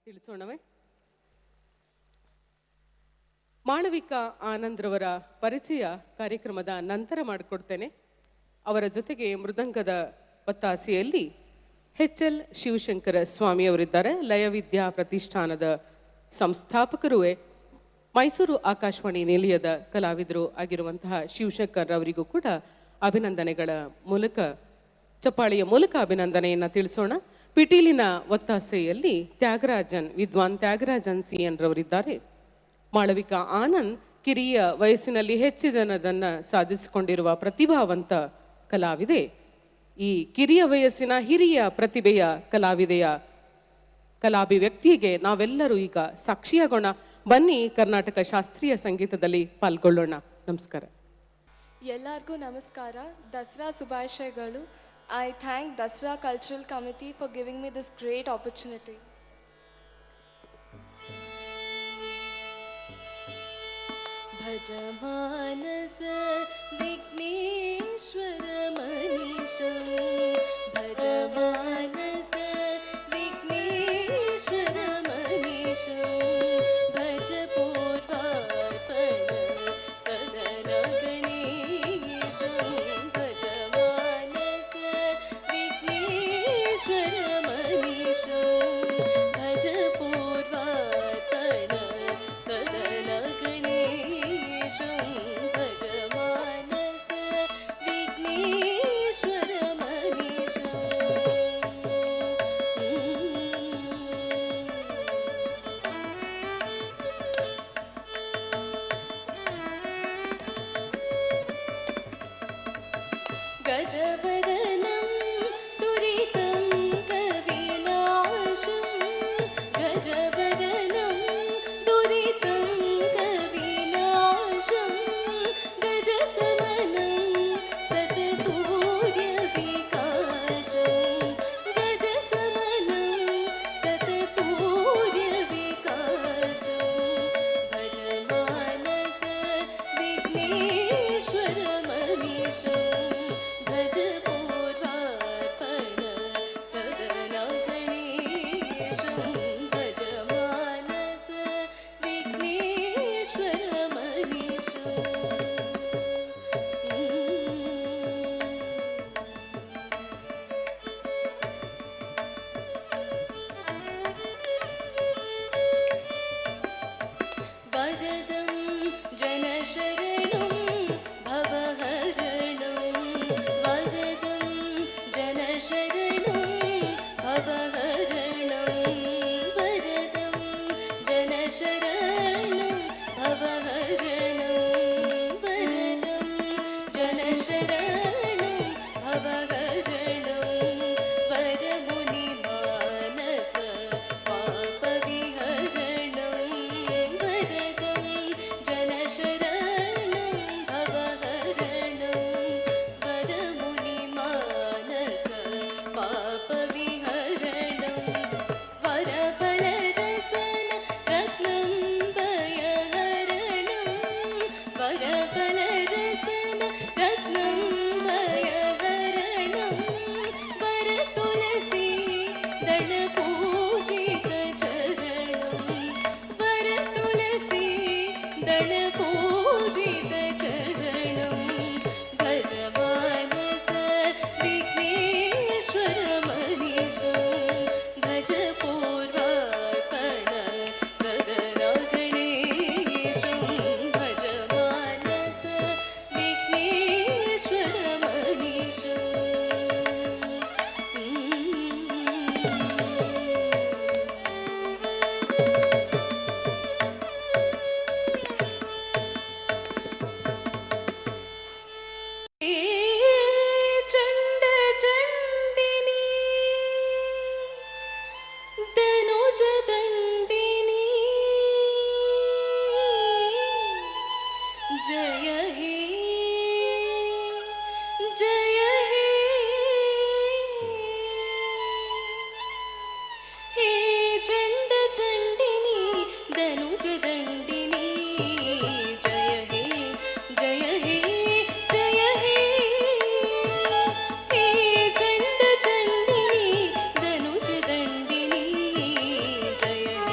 ತಿಳಿಸೋಣವೇ? ಮಾಳವಿಕಾ ಆನಂದ್ರವರ ಪರಿಚಯ ಕಾರ್ಯಕ್ರಮದ ನಂತರ ಮಾಡಿಕೊಡ್ತೇನೆ. ಅವರ ಜೊತೆಗೆ ಮೃದಂಗದ ಒತ್ತಾಸೆಯಲ್ಲಿ HL ಶಿವಶಂಕರ ಸ್ವಾಮಿಯವರಿದ್ದಾರೆ. ಲಯವಿದ್ಯಾ ಪ್ರತಿಷ್ಠಾನದ ಸಂಸ್ಥಾಪಕರೂ ಮೈಸೂರು ಆಕಾಶವಾಣಿ ನಿಲಯದ ಕಲಾವಿದರು ಆಗಿರುವಂತಹ ಶಿವಶಂಕರ್ ಅವರಿಗೂ ಕೂಡ ಅಭಿನಂದನೆಗಳ ಮೂಲಕ, ಚಪ್ಪಾಳೆಯ ಮೂಲಕ ಅಭಿನಂದನೆಯನ್ನು ತಿಳಿಸೋಣ. ಪಿಟೀಲಿನ ಒತ್ತಾಸೆಯಲ್ಲಿ ವಿದ್ವಾನ್ ತ್ಯಾಗರಾಜನ್ CN ರವರಿದ್ದಾರೆ. ಮಾಳವಿಕಾ ಆನಂದ್ ಕಿರಿಯ ವಯಸ್ಸಿನಲ್ಲಿ ಹೆಚ್ಚಿನದನ್ನು ಸಾಧಿಸಿಕೊಂಡಿರುವ ಪ್ರತಿಭಾವಂತ ಕಲಾವಿದೆ. ಈ ಕಿರಿಯ ವಯಸ್ಸಿನ ಹಿರಿಯ ಪ್ರತಿಭೆಯ ಕಲಾಭಿವ್ಯಕ್ತಿಗೆ ನಾವೆಲ್ಲರೂ ಈಗ ಸಾಕ್ಷಿಯಾಗೋಣ. ಬನ್ನಿ, ಕರ್ನಾಟಕ ಶಾಸ್ತ್ರೀಯ ಸಂಗೀತದಲ್ಲಿ ಪಾಲ್ಗೊಳ್ಳೋಣ. ನಮಸ್ಕಾರ. ಎಲ್ಲರಿಗೂ ನಮಸ್ಕಾರ. ದಸರಾ ಶುಭಾಶಯಗಳು. I thank Dasra Cultural Committee for giving me this great opportunity. भजमानस Vighneshwar मनीषं, भजमानस Vighneshwar मनीषं, भज पूर्वार्पण सदन गणेशं, भजमानस विघ्नेश्वर मनीषं, भज पूर्वार्पण सदन गणेशं, भजमानस विघ्नेश्वर मनीषं. गजवदनं दुरितं कविनाशं, गजवदनं दुरितं कविनाशं, गजसमनं सतसूर्यविकाशं, गजसमनं सतसूर्यविकाशं, भजमानस विघ्नेश्वर मनीषं, भज पूर्वार्पण सदन गणेशं, भजमानस विघ्नेश्वर मनीषं. वरदं जनशरणं भवहरणं, वरदं जनशरणं भवहरणं, वरदं जनशरणं भवहरणं, वरदं जनशरणं भवहरणं, वरमुनिमानस पापविहरणं, वरदं जनशरणं भवहरणं, वरमुनिमानस पापविहरणं, वरबलरसन रत्नं भयहरणं, वरबलरसन रत्नं भयहरणं, वरतुलसी दलपूजित चरणं, वरतुलसी दलपूजित चरणं, भजमानस विघ्नेश्वर मनीषं, भज पूर्वार्पण सदन गणेशं, भजमानस विघ्नेश्वर मनीषं. हे चण्ड चण्डिनी धनुज दण्डिनी, जय हे जय हे, हे चण्ड चण्डिनी धनुज दण्डिनी, जय हे जय हे जय हे, हे चण्ड चण्डिनी धनुज दण्डिनी, जय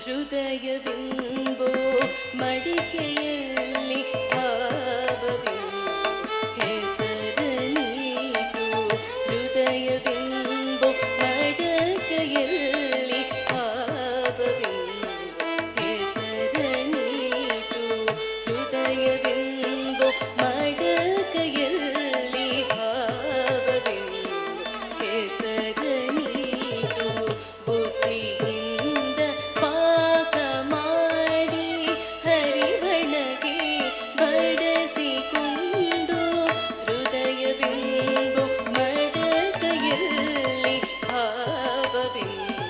ಹೃದಯವೆಂಬೋ ಮಡಿಕೆಯಲ್ಲಿ ಭಾವವೆಂಬೋ ಹೆಸರನೀಟು ಹೃದಯವೆಂಬೋ ಮಡಿಕೆಯಲ್ಲಿ ಭಾವವೆಂಬೋ ಹೆಸರನೀಟು ಹೃದಯವೆಂಬೋ ಮಡಿಕೆಯಲ್ಲಿ ಭಾವವೆಂಬೋ ಹೆಸರನೀಟು ಬುದ್ಧಿಯಿಂದ ಪಾಕ ಮಾಡಿ ಹರಿವಣಗೆ ಬಡಿಸಿಕೊಂಡು ಹೃದಯವೆಂಬೋ ಮಡಕೆಯಲ್ಲಿ ಭಾವವೆಂಬೋ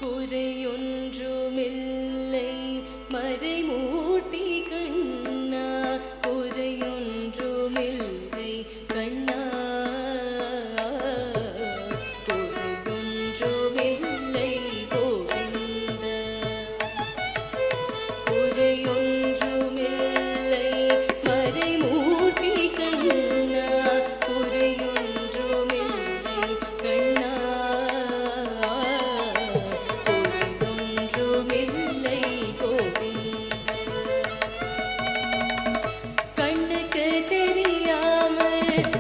குறையொன்றுமில்லை மறைமூர்த்தி கண்ணா, குறையொன்றுமில்லை கண்ணா, குறையொன்றுமில்லை கோவிந்தா, குறையொன்றுமில்லை மறைமூர்த்தி கண்ணா, குறையொன்றுமில்லை கண்ணா, குறையொன்றுமில்லை கோவிந்தா. கண்ணுக்கு தெரியாமல்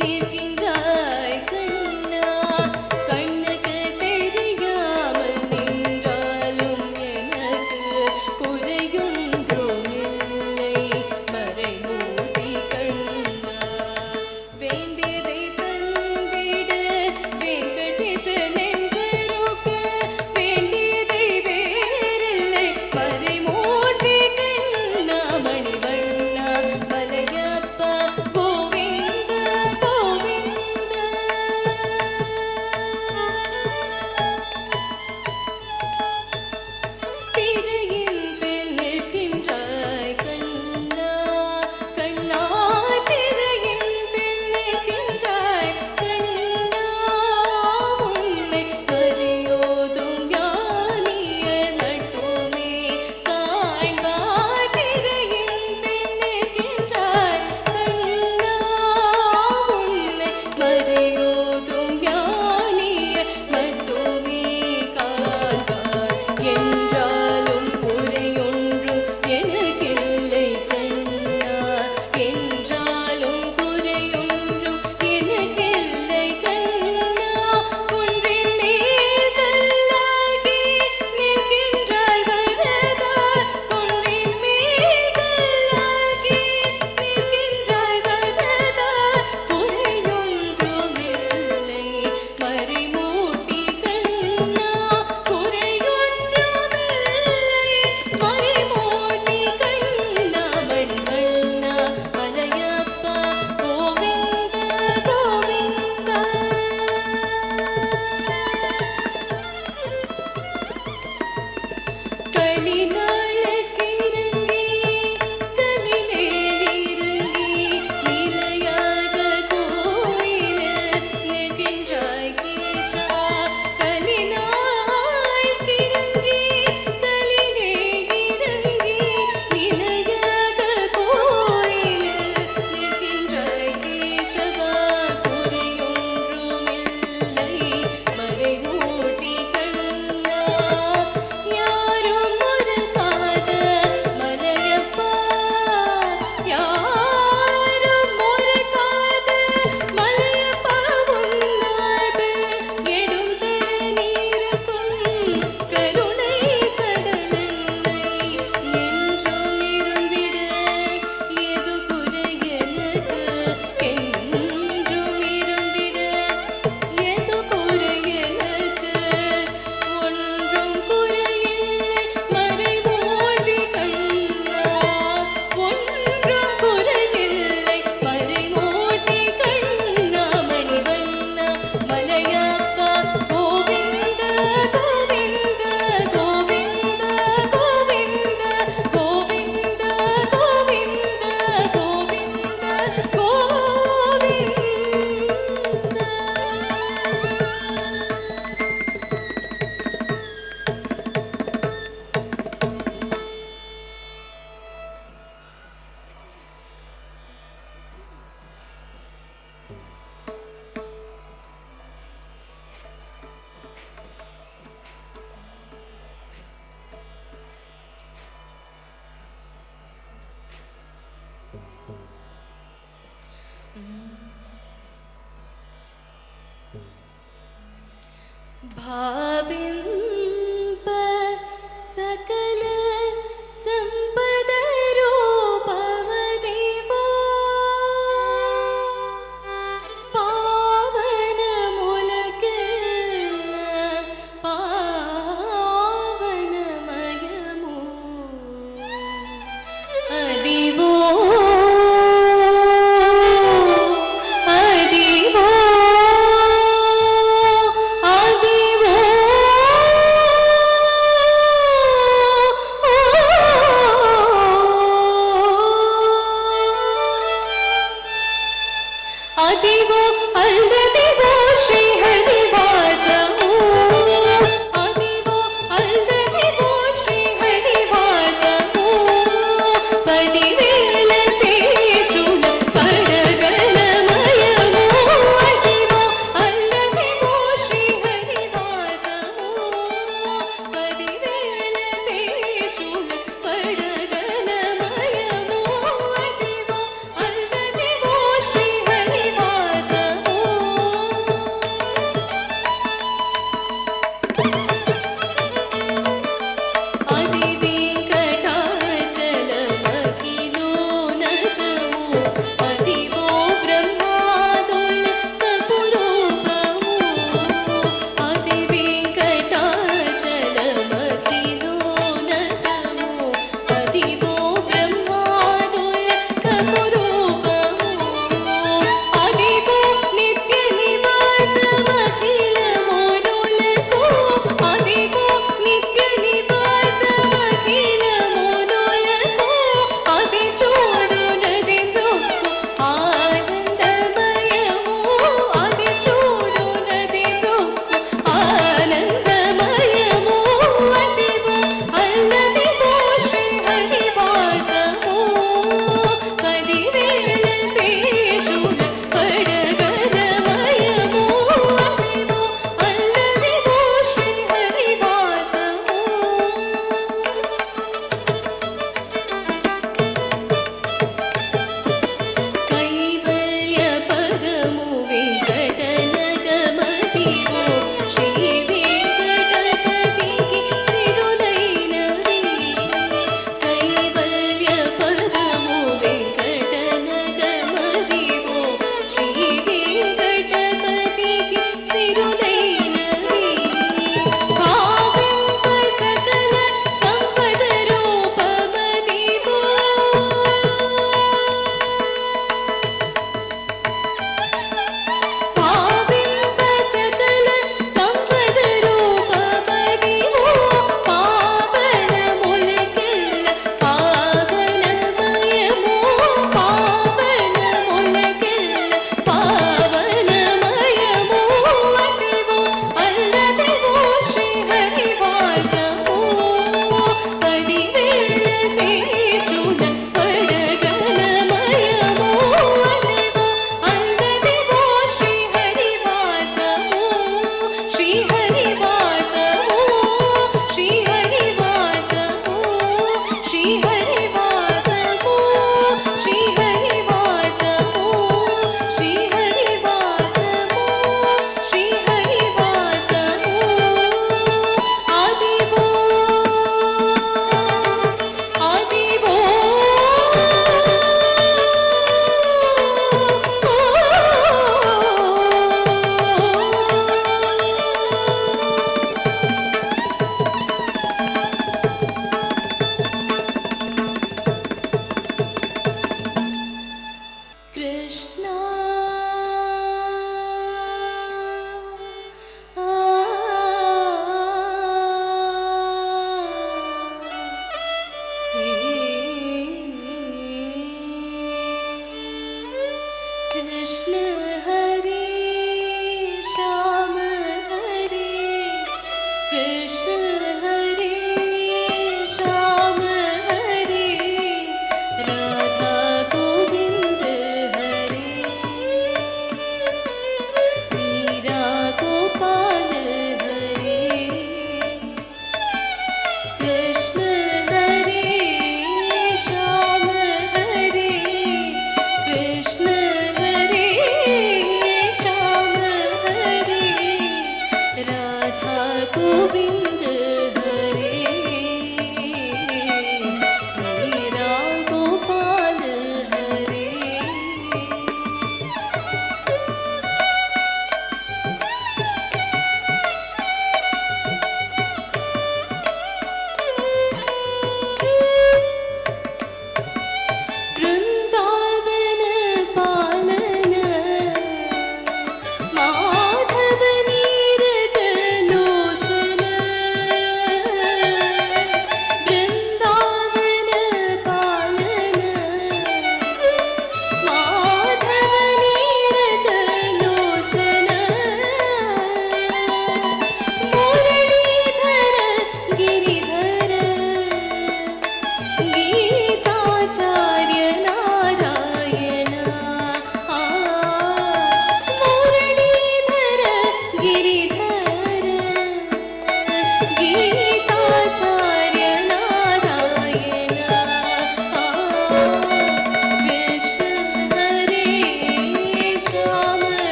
நிற்கின்றாய் கண்ணா, கண்ணுக்கு தெரியாமல் நின்றாலும் எனக்கு குறையொன்றுமில்லை மறைமூர்த்தி கண்ணா. வேண்டியதை தந்திட வெங்கடேசன் என்றிருக்க, வேண்டியதை வேறில்லை மறைமூர்த்தி கண்ணா, மணிவண்ணா மலையப்பா கோவிந்தா கோவிந்தா. திரையின் பின் நிற்கின்றாய் கண்ணா, கண்ணா, திரையின் பின் நிற்கின்றாய் கண்ணா, உன்னை அறியோதும் ஞானியர் மட்டுமே காண்பார். திரையின் பின் நிற்கின்றாய் கண்ணா, உன்னை அறியோதும் ஞானியர் மட்டுமே காண்பார். என்றாலும் குறையொன்றும் எனக்கில்லை கண்ணா, என்றாலும் குறையொன்றும் எனக்கில்லை கண்ணா. குன்றின் மேல் கல்லாகி நிற்கின்றாய் வரதா, குன்றின் மேல் கல்லாகி நிற்கின்றாய் வரதா, குறையொன்றுமில்லை மறைமூர்த்தி கண்ணா, குறையொன்றுமில்லை மறைமூர்த்தி கண்ணா, மணிவண்ணா மலையப்பா கோவிந்தா கோவிந்தா. களிநாளுக்கிறங்கி கலிலே இறங்கி நிலையாக கோயிலில் நிற்கின்றாய் கேசா, களிநாளுக்கிறங்கி கலிலே இறங்கி நிலையாக கோயிலில் நிற்கின்றாய் கேசவா, குறையொன்றுமில்லை மறைமூர்த்தி கண்ணா. யாரும் மறக்காத மலையப்பா, யாரும் மறக்காத மலையப்பா, உன்னார்பில் எடும் தரணிருக்கும் கருணை கடலென்னை என்றும் இருந்திட. எது குறை எனக்கு என்றும் இருந்திட, எது குறை எனக்கு ஒன்றும் குறையில்லை மறைமூர்த்தி கண்ணா, ஒன்றும் குறையில்லை மறைமூர்த்தி கண்ணா, மணிவண்ணா மலையப்பா கோவிந்தா கோவிந்தா கோவிந்தா கோவிந்தா கோவிந்தா கோவிந்தா கோவிந்தா கோவிந்தா. ಭಾವಿಂಪ ಸಕಲ ಸಂಪದ ರೂಪವದೇವೋ, ಪಾವನ ಮೂಲಕ್ಕೆಲ್ಲ ಪಾವನಮಯಮೋ, ಅದಿವೋ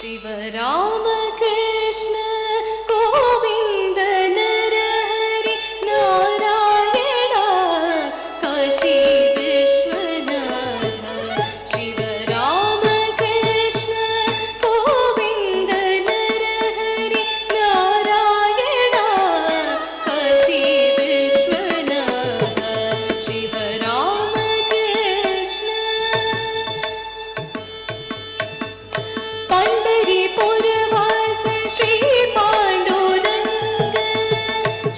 शिवराम कृष्ण गोविन्द नरहरि नारायण काशी विश्वनाथ शिवराम कृष्ण गोविन्द नरहरि नारायण काशी विश्वनाथ शिवराम कृष्ण पंढरीपुरवास श्री पांडुरंग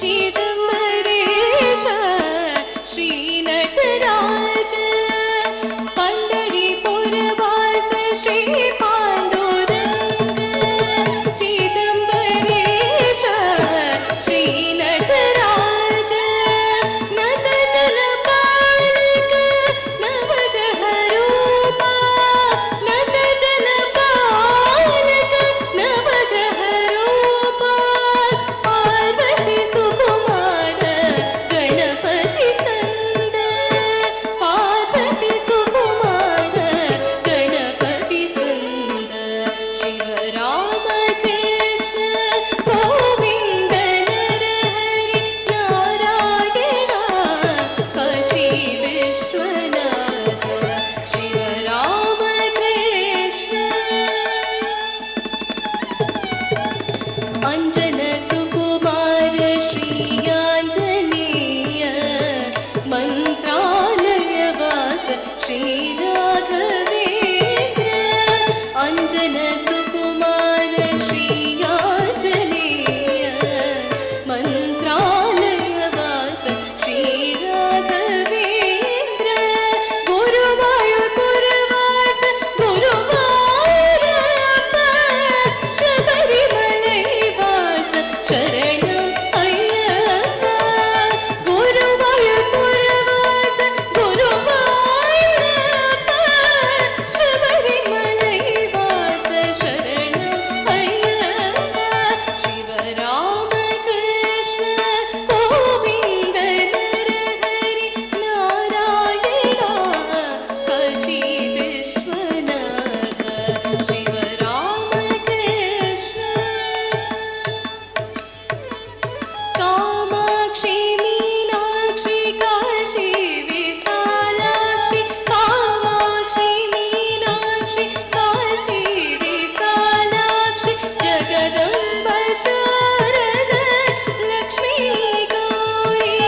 चिदंबरेश श्री नटराज पंढरीपुरवास श्री पांडुरंग चिदंबरेश श्री नटराज नत जलपालक नवग्रह रूपा नत जलपालक नवग्रह रूपा पार्वती सुकुमार गणपति स्कंद पार्वती सुकुमार गणपति स्कंद शिवराम कृष्ण गोविन्द नरहरि नारायण काशी विश्वनाथ शिवराम कृष्ण अंजन सुकुमार श्री आंजनेय मंत्रालय वास श्री राघवेंद्र अंजन सुकुमार श्री आंजनेय मंत्रालय वास श्री राघवेंद्र गुरुवायूरपुरवास गुरुवायूरप्प शबरिमलै वास शरणं अय्यप्प गुरुवायूरपुरवास गुरुवायूरप्प शबरिमलै वास शरणं अय्यप्प शिवराम कृष्ण गोविन्द नरहरि नारायण काशी विश्वनाथ शिवराम कृष्ण कामाक्षी मीनाक्षी काशी विशालाक्षी कामाक्षी मीनाक्षी काशी विशालाक्षी जगदम्ब शारद लक्ष्मी गौरी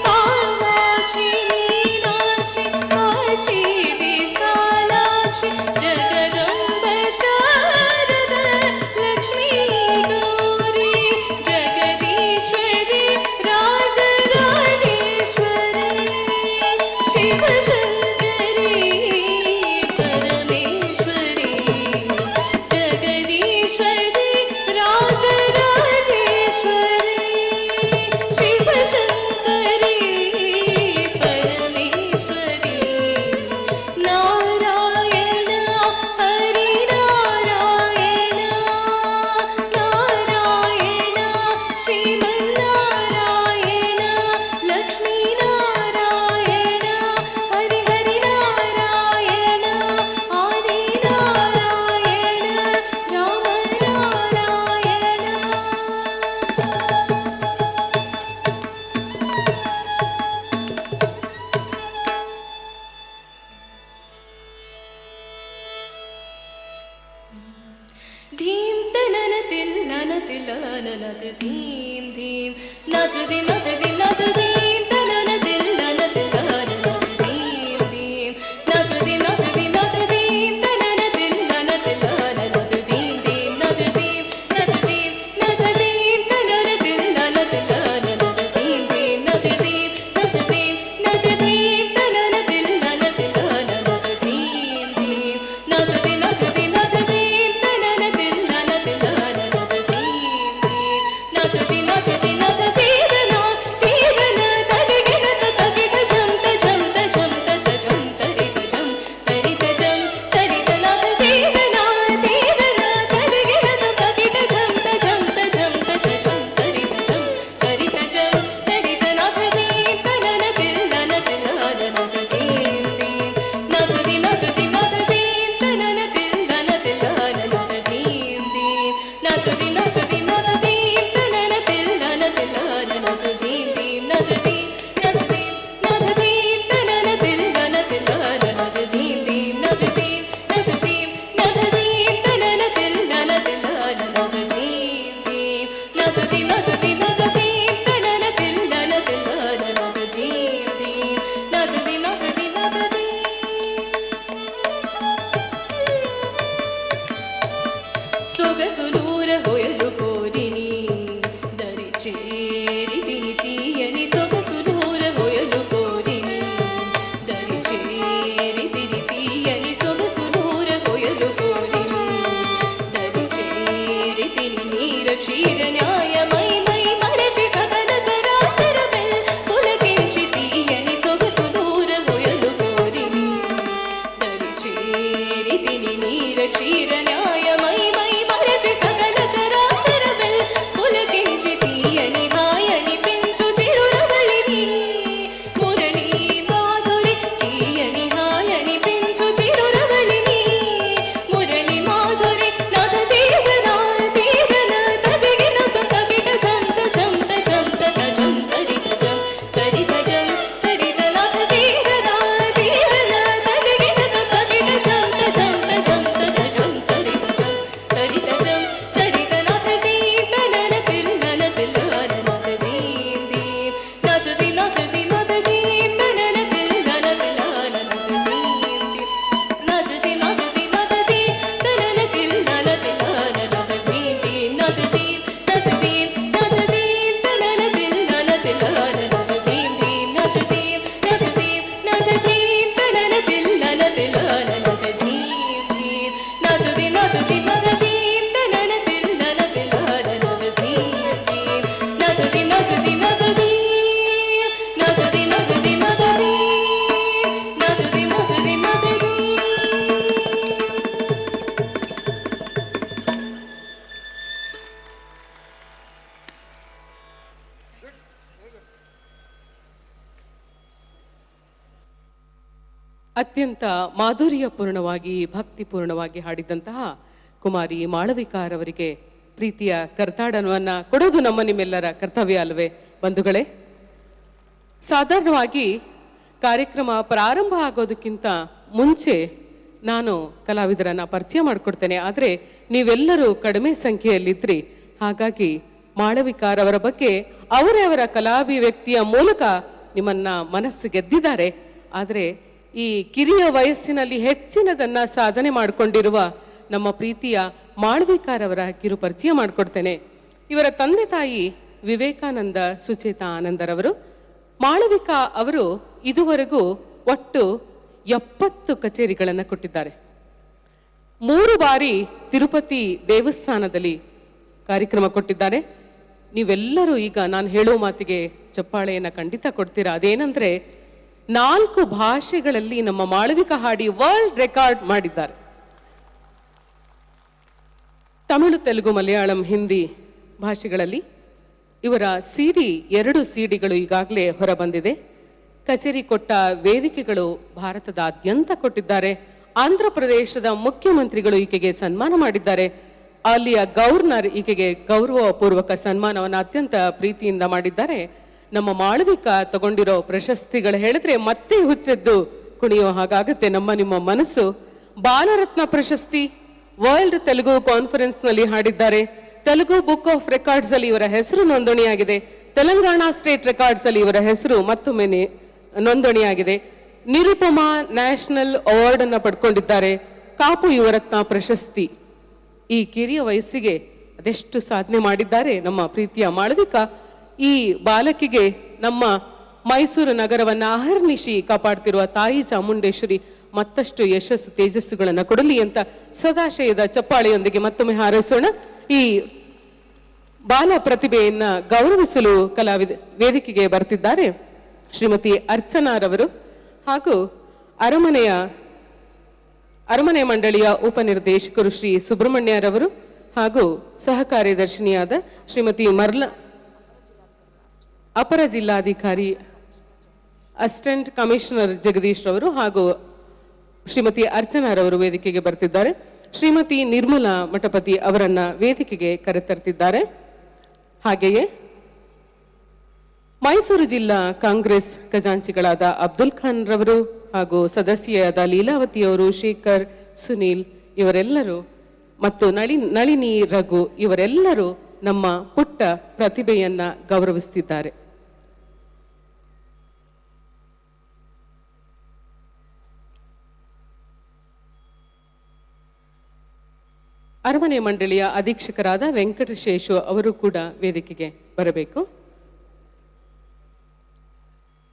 कामाक्षी मीनाक्षी काशी विशालाक्षी जगदम्ब शारद लक्ष्मी गौरी जगदीश्वरी राजराजेश्वरी शिवशङ्करी परमेश्वरी जगदीश्वरी राजराजेश्वरी शिवशङ्करी परमेश्वरी नारायण हरि नारायण नारायण श्रीमन्नारायण लक्ष्मी नारायण हरि हरि नारायण आदि नारायण राम नारायण धीम तनन तिल्लन तिल्लननत धीम धीम नत धीम नत धीम नत धीम तनन तिल्लन तिल्लननत धीम धीम नत धीम नत धीम नत धीम तनन तिल्लन तिल्लननत धीम धीम नत धीम नत धीम नत धीम तनन तिल्लन तिल्लननत धीम धीम नत धीम नत धीम नत धीम तनन तिल्लन तिल्लननत धीम धीम नत धीम नत धीम नत धीम तनन तिल्लन तिल्लननत धीम धीम नत धीम नत धीम नत धीम ಸೊಗಸು ನೂರ ಹೊಯಲು ಕೋರಿನಿ ದರಿ ಚೇರಿದಿನಿ ತೀಯನಿ ಸೊಗಸು ನೂರ ಹೊಯಲು ಕೋರಿನಿ ದರಿ ಚೇರಿದಿನಿ ತೀಯನಿ ಸೊಗಸು ನೂರ ಹೊಯಲು ಕೋರಿನಿ ದರಿ ಚೇರಿದಿನಿ ನೀರ ಕ್ಷೀರ ನ್ಯಾಯ ಮೈ ಮೈ ಮರಚಿ ಸಕಲ ಚರಾಚರ ಬೆಲ್ ಪುಲಕಿಂಚಿ ತೀಯನಿ ಸೊಗಸು ನೂರ ಹೊಯಲು ಕೋರಿನಿ ದರಿ ಚೇರಿದಿನಿ ನೀರ ಕ್ಷೀರ ನ್ಯಾಯ ಮೈ ಮೈ ಮರಚಿ ಸಕಲ ಚರಾಚರ ಬೆಲ್ ಪುಲಕಿಂಚಿ ತೀಯನಿ ಹಾಯನಿ ಪಿಂಚು ಚಿರುರವಳಿನಿ ಮುರಳಿ ಮಾಧುರಿ ತೀಯನಿ ಹಾಯನಿ ಪಿಂಚು ಚಿರುರವಳಿನಿ ಮುರಳಿ ಮಾಧುರಿ ನಾದ ತೀಗನ ತೀಗನ ತದಿಗಿನ ತಗಿಟ ಝಂತ ಝಂತ ಝಂತ ಝಂ ತರಿತ ಝಂ ತರಿತ ಝಂ ತರಿತ ನಾದ ತೀಗನ ತೀಗನ ತದಿಗಿನ ತಗಿಟ ಝಂತ ಝಂತ ಝಂತ ಝಂ ತರಿತ ಝಂ ತರಿತ ಝಂ ತರಿತ ನಾದ ತೀತ ನನ ತಿಲ್ ನನ ತಿಲ್ ನನ ದೀಂ ದೀಂ ನಾದ ದಿ ನಾದ ದಿ ನಾದ ದೀಂ ನನ ತಿಲ್ ನನ ತಿಲ್ ನನ ದೀಂ ದೀಂ ನಾದ ದಿ ನಾದ ದಿ ನಾದ ದೀಂ ನನ ತಿಲ್ ನನ ತಿಲ್ ನನ ದೀಂ ದೀಂ ನಾದ ದೀಂ ನಾದ ದೀಂ ನಾದ ದೀಂ ನನ ತಿಲ್ ನನ ತಿಲ್ ನನ ದೀಂ ದೀಂ ನಾದ ದೀಂ ನಾದ ದೀಂ ನಾದ ದೀಂ ನನ ತಿಲ್ ನನ ತಿಲ್ ನನ ದೀಂ ದೀಂ ನಾದ ದಿ ನಾದ ದಿ ನಾದ ದೀಂ ನನ ತಿಲ್ ನನ ತಿಲ್ ನನ ದೀಂ ದೀಂ ನಾದ ದಿ ನಾದ ದಿ ನಾದ ದೀಂ ನಾದ ದಿ ನಾದ ದಿ ನಾದ ದೀಂ ನಾದ ದಿ ನಾದ ದಿ ನಾದ ದೀಂ. ಅತ್ಯಂತ ಮಾಧುರ್ಯಪೂರ್ಣವಾಗಿ ಭಕ್ತಿಪೂರ್ಣವಾಗಿ ಹಾಡಿದಂತಹ ಕುಮಾರಿ ಮಾಳವಿಕಾರವರಿಗೆ ಪ್ರೀತಿಯ ಕರ್ತಾಡನವನ್ನ ಕೊಡೋದು ನಮ್ಮ ನಿಮ್ಮೆಲ್ಲರ ಕರ್ತವ್ಯ ಅಲ್ವೇ ಬಂಧುಗಳೇ? ಸಾಧಾರಣವಾಗಿ ಕಾರ್ಯಕ್ರಮ ಪ್ರಾರಂಭ ಆಗೋದಕ್ಕಿಂತ ಮುಂಚೆ ನಾನು ಕಲಾವಿದರನ್ನ ಪರಿಚಯ ಮಾಡಿಕೊಡ್ತೇನೆ. ಆದರೆ ನೀವೆಲ್ಲರೂ ಕಡಿಮೆ ಸಂಖ್ಯೆಯಲ್ಲಿದ್ರಿ, ಹಾಗಾಗಿ ಮಾಳವಿಕಾರವರ ಬಗ್ಗೆ ಅವರವರ ಕಲಾಭಿವ್ಯಕ್ತಿಯ ಮೂಲಕ ನಿಮ್ಮನ್ನ ಮನಸ್ಸು ಗೆದ್ದಿದ್ದಾರೆ. ಆದರೆ ಈ ಕಿರಿಯ ವಯಸ್ಸಿನಲ್ಲಿ ಹೆಚ್ಚಿನದನ್ನ ಸಾಧನೆ ಮಾಡಿಕೊಂಡಿರುವ ನಮ್ಮ ಪ್ರೀತಿಯ ಮಾಳವಿಕಾರವರ ಕಿರು ಪರಿಚಯ ಮಾಡಿಕೊಡ್ತೇನೆ. ಇವರ ತಂದೆ ತಾಯಿ ವಿವೇಕಾನಂದ ಸುಚೇತಾ ಆನಂದರವರು. ಮಾಳವಿಕಾ ಅವರು ಇದುವರೆಗೂ ಒಟ್ಟು 70 ಕಚೇರಿಗಳನ್ನು ಕೊಟ್ಟಿದ್ದಾರೆ. 3 ಬಾರಿ ತಿರುಪತಿ ದೇವಸ್ಥಾನದಲ್ಲಿ ಕಾರ್ಯಕ್ರಮ ಕೊಟ್ಟಿದ್ದಾರೆ. ನೀವೆಲ್ಲರೂ ಈಗ ನಾನು ಹೇಳೋ ಮಾತಿಗೆ ಚಪ್ಪಾಳೆಯನ್ನು ಖಂಡಿತ ಕೊಡ್ತೀರಾ. ಅದೇನಂದ್ರೆ 4 ಭಾಷೆಗಳಲ್ಲಿ ನಮ್ಮ ಮಾಳವಿಕಾ ಹಾಡಿ ವರ್ಲ್ಡ್ ರೆಕಾರ್ಡ್ ಮಾಡಿದ್ದಾರೆ. ತಮಿಳು, ತೆಲುಗು, ಮಲಯಾಳಂ, ಹಿಂದಿ ಭಾಷೆಗಳಲ್ಲಿ ಇವರ ಸಿಡಿ 2 ಸಿಡಿಗಳು ಈಗಾಗಲೇ ಹೊರಬಂದಿದೆ. ಕಚೇರಿ ಕೊಟ್ಟ ವೇದಿಕೆಗಳು ಭಾರತದಾದ್ಯಂತ ಕೊಟ್ಟಿದ್ದಾರೆ. ಆಂಧ್ರ ಪ್ರದೇಶದ ಮುಖ್ಯಮಂತ್ರಿಗಳು ಈಕೆಗೆ ಸನ್ಮಾನ ಮಾಡಿದ್ದಾರೆ. ಅಲ್ಲಿಯ ಗವರ್ನರ್ ಈಕೆಗೆ ಗೌರವಪೂರ್ವಕ ಸನ್ಮಾನವನ್ನು ಅತ್ಯಂತ ಪ್ರೀತಿಯಿಂದ ಮಾಡಿದ್ದಾರೆ. ನಮ್ಮ ಮಾಳವಿಕಾ ತಗೊಂಡಿರೋ ಪ್ರಶಸ್ತಿಗಳು ಹೇಳಿದ್ರೆ ಮತ್ತೆ ಹುಚ್ಚೆದ್ದು ಕುಣಿಯೋ ಹಾಗಾಗತ್ತೆ ನಮ್ಮ ನಿಮ್ಮ ಮನಸ್ಸು. ಬಾಲರತ್ನ ಪ್ರಶಸ್ತಿ ವರ್ಲ್ಡ್ ತೆಲುಗು ಕಾನ್ಫರೆನ್ಸ್ ನಲ್ಲಿ ಹಾಡಿದ್ದಾರೆ. ತೆಲುಗು ಬುಕ್ ಆಫ್ ರೆಕಾರ್ಡ್ಸ್ ಅಲ್ಲಿ ಇವರ ಹೆಸರು ನೋಂದಣಿಯಾಗಿದೆ. ತೆಲಂಗಾಣ ಸ್ಟೇಟ್ ರೆಕಾರ್ಡ್ಸ್ ಅಲ್ಲಿ ಇವರ ಹೆಸರು ಮತ್ತೊಮ್ಮೆ ನೋಂದಣಿಯಾಗಿದೆ. ನಿರುಪಮಾ ನ್ಯಾಷನಲ್ ಅವಾರ್ಡ್ ಅನ್ನ ಪಡ್ಕೊಂಡಿದ್ದಾರೆ. ಕಾಪು ಯುವರತ್ನ ಪ್ರಶಸ್ತಿ. ಈ ಕಿರಿಯ ವಯಸ್ಸಿಗೆ ಅದೆಷ್ಟು ಸಾಧನೆ ಮಾಡಿದ್ದಾರೆ ನಮ್ಮ ಪ್ರೀತಿಯ ಮಾಳವಿಕಾ. ಈ ಬಾಲಕಿಗೆ ನಮ್ಮ ಮೈಸೂರು ನಗರವನ್ನ ಅಹರ್ನಿಶಿ ಕಾಪಾಡ್ತಿರುವ ತಾಯಿ ಚಾಮುಂಡೇಶ್ವರಿ ಮತ್ತಷ್ಟು ಯಶಸ್ಸು ತೇಜಸ್ಸುಗಳನ್ನು ಕೊಡಲಿ ಅಂತ ಸದಾಶಯದ ಚಪ್ಪಾಳೆಯೊಂದಿಗೆ ಮತ್ತೊಮ್ಮೆ ಹಾರೈಸೋಣ. ಈ ಬಾಲ ಪ್ರತಿಭೆಯನ್ನ ಗೌರವಿಸಲು ವೇದಿಕೆಗೆ ಬರ್ತಿದ್ದಾರೆ ಶ್ರೀಮತಿ ಅರ್ಚನಾರವರು ಹಾಗೂ ಅರಮನೆ ಮಂಡಳಿಯ ಉಪನಿರ್ದೇಶಕರು ಶ್ರೀ ಸುಬ್ರಹ್ಮಣ್ಯರವರು ಹಾಗೂ ಸಹ ಕಾರ್ಯದರ್ಶಿನಿಯಾದ ಶ್ರೀಮತಿ ಅಪರ ಜಿಲ್ಲಾಧಿಕಾರಿ ಅಸಿಸ್ಟೆಂಟ್ ಕಮಿಷನರ್ ಜಗದೀಶ್ ರವರು ಹಾಗೂ ಶ್ರೀಮತಿ ಅರ್ಚನಾರವರು ವೇದಿಕೆಗೆ ಬರ್ತಿದ್ದಾರೆ. ಶ್ರೀಮತಿ ನಿರ್ಮಲಾ ಮಠಪತಿ ಅವರನ್ನ ವೇದಿಕೆಗೆ ಕರೆತರ್ತಿದ್ದಾರೆ. ಹಾಗೆಯೇ ಮೈಸೂರು ಜಿಲ್ಲಾ ಕಾಂಗ್ರೆಸ್ ಖಜಾಂಚಿಗಳಾದ ಅಬ್ದುಲ್ ಖಾನ್ ರವರು ಹಾಗೂ ಸದಸ್ಯೆಯಾದ ಲೀಲಾವತಿಯವರು, ಶೇಖರ್, ಸುನೀಲ್ ಇವರೆಲ್ಲರೂ ಮತ್ತು ನಳಿನಿ ರಘು ಇವರೆಲ್ಲರೂ ನಮ್ಮ ಪುಟ್ಟ ಪ್ರತಿಭೆಯನ್ನ ಗೌರವಿಸುತ್ತಿದ್ದಾರೆ. ಅರಮನೆ ಮಂಡಳಿಯ ಅಧೀಕ್ಷಕರಾದ ವೆಂಕಟಶೇಷು ಅವರು ಕೂಡ ವೇದಿಕೆಗೆ ಬರಬೇಕು.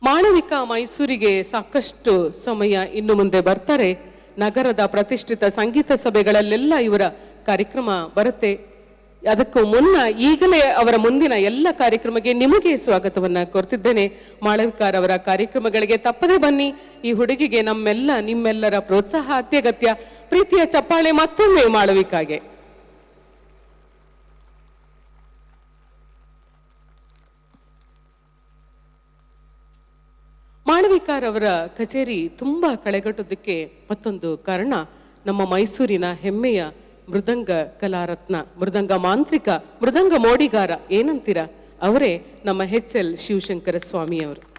ಮಾಳವಿಕಾ ಮೈಸೂರಿಗೆ ಸಾಕಷ್ಟು ಸಮಯ ಇನ್ನು ಮುಂದೆ ಬರ್ತಾರೆ. ನಗರದ ಪ್ರತಿಷ್ಠಿತ ಸಂಗೀತ ಸಭೆಗಳಲ್ಲೆಲ್ಲ ಇವರ ಕಾರ್ಯಕ್ರಮ ಬರುತ್ತೆ. ಅದಕ್ಕೂ ಮುನ್ನ ಈಗಲೇ ಅವರ ಮುಂದಿನ ಎಲ್ಲ ಕಾರ್ಯಕ್ರಮಕ್ಕೆ ನಿಮಗೆ ಸ್ವಾಗತವನ್ನ ಕೋರ್ತಿದ್ದೇನೆ. ಮಾಳವಿಕಾರವರ ಕಾರ್ಯಕ್ರಮಗಳಿಗೆ ತಪ್ಪದೆ ಬನ್ನಿ. ಈ ಹುಡುಗಿಗೆ ನಿಮ್ಮೆಲ್ಲರ ಪ್ರೋತ್ಸಾಹ ಅತ್ಯಗತ್ಯ. ಪ್ರೀತಿಯ ಚಪ್ಪಾಳೆ ಮತ್ತೊಮ್ಮೆ ಮಾಳವಿಕಾಗೆ. ಮಾಳವಿಕಾರವರ ಕಚೇರಿ ತುಂಬಾ ಕಳೆಗಟ್ಟೋದಕ್ಕೆ ಮತ್ತೊಂದು ಕಾರಣ, ನಮ್ಮ ಮೈಸೂರಿನ ಹೆಮ್ಮೆಯ ಮೃದಂಗ ಕಲಾರತ್ನ, ಮೃದಂಗ ಮಾಂತ್ರಿಕ, ಮೃದಂಗ ಮೋಡಿಗಾರ ಏನಂತೀರ, ಅವರೇ ನಮ್ಮ HL ಶಿವಶಂಕರ ಸ್ವಾಮಿಯವರು.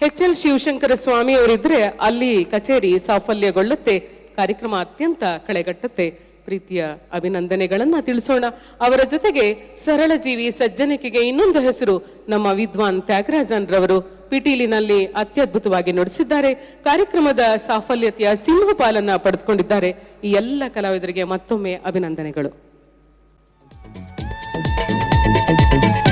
HL ಶಿವಶಂಕರ ಸ್ವಾಮಿಯವರಿದ್ರೆ ಅಲ್ಲಿ ಕಚೇರಿ ಸಾಫಲ್ಯಗೊಳ್ಳುತ್ತೆ, ಕಾರ್ಯಕ್ರಮ ಅತ್ಯಂತ ಕಳೆಗಟ್ಟುತ್ತೆ. ಪ್ರೀತಿಯ ಅಭಿನಂದನೆಗಳನ್ನ ತಿಳಿಸೋಣ. ಅವರ ಜೊತೆಗೆ ಸರಳ ಜೀವಿ ಸಜ್ಜನಿಕೆಗೆ ಇನ್ನೊಂದು ಹೆಸರು ನಮ್ಮ ವಿದ್ವಾನ್ ತ್ಯಾಗರಾಜನ್ ರವರು ಪಿಟೀಲಿನಲ್ಲಿ ಅತ್ಯದ್ಭುತವಾಗಿ ನುಡಿಸಿದ್ದಾರೆ. ಕಾರ್ಯಕ್ರಮದ ಸಾಫಲ್ಯತೆಯ ಸಿಂಹಪಾಲನ್ನ ಪಡೆದುಕೊಂಡಿದ್ದಾರೆ. ಈ ಎಲ್ಲ ಕಲಾವಿದರಿಗೆ ಮತ್ತೊಮ್ಮೆ ಅಭಿನಂದನೆಗಳು.